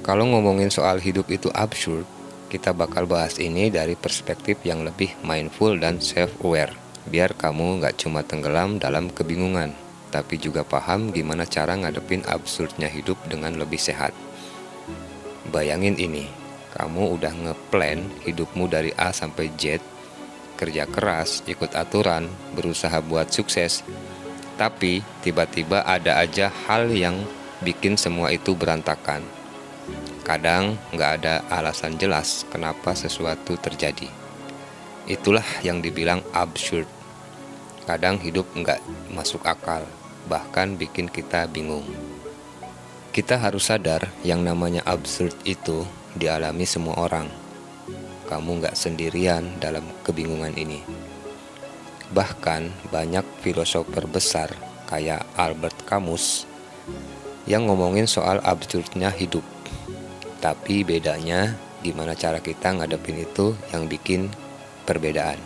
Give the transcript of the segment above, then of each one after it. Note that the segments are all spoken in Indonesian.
Kalau ngomongin soal hidup itu absurd, kita bakal bahas ini dari perspektif yang lebih mindful dan self-aware. Biar kamu nggak cuma tenggelam dalam kebingungan, tapi juga paham gimana cara ngadepin absurdnya hidup dengan lebih sehat. Bayangin ini, kamu udah ngeplan hidupmu dari A sampai Z, kerja keras, ikut aturan, berusaha buat sukses. Tapi tiba-tiba ada aja hal yang bikin semua itu berantakan. Kadang nggak ada alasan jelas kenapa sesuatu terjadi. Itulah yang dibilang absurd. Kadang hidup nggak masuk akal, bahkan bikin kita bingung. Kita harus sadar yang namanya absurd itu dialami semua orang. Kamu nggak sendirian dalam kebingungan ini. Bahkan banyak filosofer besar kayak Albert Camus yang ngomongin soal absurdnya hidup. Tapi bedanya gimana cara kita ngadepin itu yang bikin perbedaan.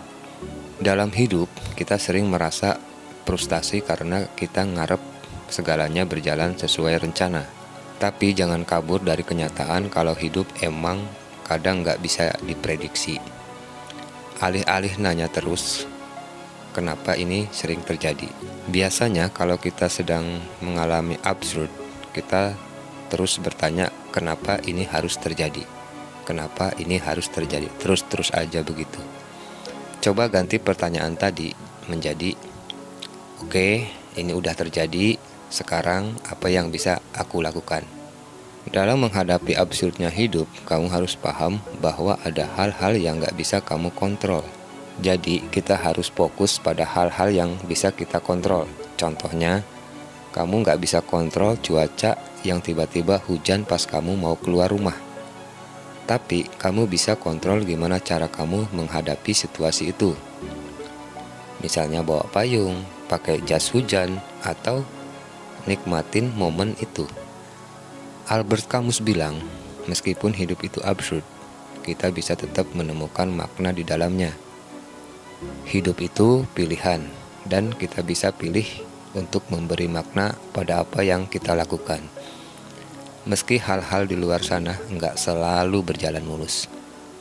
Dalam hidup kita sering merasa frustasi karena kita ngarep segalanya berjalan sesuai rencana. Tapi jangan kabur dari kenyataan kalau hidup emang kadang nggak bisa diprediksi. Alih-alih nanya terus, kenapa ini sering terjadi? Biasanya kalau kita sedang mengalami absurd, kita terus bertanya, kenapa ini harus terjadi? Kenapa ini harus terjadi? Terus aja begitu. Coba ganti pertanyaan tadi menjadi, oke, ini udah terjadi, sekarang apa yang bisa aku lakukan? Dalam menghadapi absurdnya hidup, kamu harus paham bahwa ada hal-hal yang gak bisa kamu kontrol. Jadi, kita harus fokus pada hal-hal yang bisa kita kontrol. Contohnya, kamu gak bisa kontrol cuaca yang tiba-tiba hujan pas kamu mau keluar rumah. Tapi kamu bisa kontrol gimana cara kamu menghadapi situasi itu. Misalnya bawa payung, pakai jas hujan, atau nikmatin momen itu. Albert Camus bilang, meskipun hidup itu absurd, kita bisa tetap menemukan makna di dalamnya. Hidup itu pilihan, dan kita bisa pilih untuk memberi makna pada apa yang kita lakukan. Meski hal-hal di luar sana nggak selalu berjalan mulus,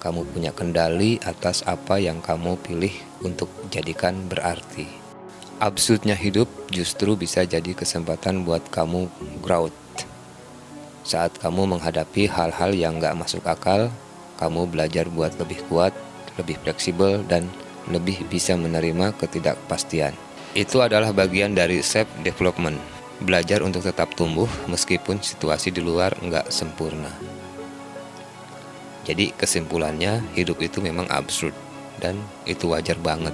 kamu punya kendali atas apa yang kamu pilih untuk jadikan berarti. Absurdnya hidup justru bisa jadi kesempatan buat kamu growth. Saat kamu menghadapi hal-hal yang nggak masuk akal, kamu belajar buat lebih kuat, lebih fleksibel, dan lebih bisa menerima ketidakpastian. Itu adalah bagian dari self-development. Belajar untuk tetap tumbuh meskipun situasi di luar nggak sempurna. Jadi kesimpulannya, hidup itu memang absurd dan itu wajar banget.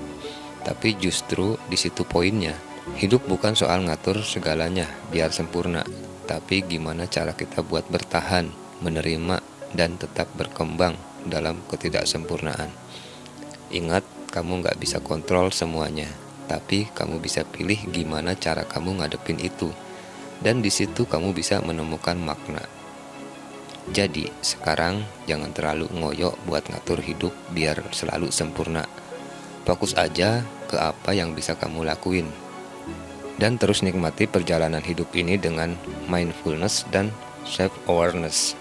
Tapi justru di situ poinnya. Hidup bukan soal ngatur segalanya biar sempurna, tapi gimana cara kita buat bertahan, menerima, dan tetap berkembang dalam ketidaksempurnaan. Ingat, kamu nggak bisa kontrol semuanya, tapi kamu bisa pilih gimana cara kamu ngadepin itu. Dan di situ kamu bisa menemukan makna. Jadi, sekarang jangan terlalu ngoyo buat ngatur hidup biar selalu sempurna. Fokus aja ke apa yang bisa kamu lakuin. Dan terus nikmati perjalanan hidup ini dengan mindfulness dan self-awareness.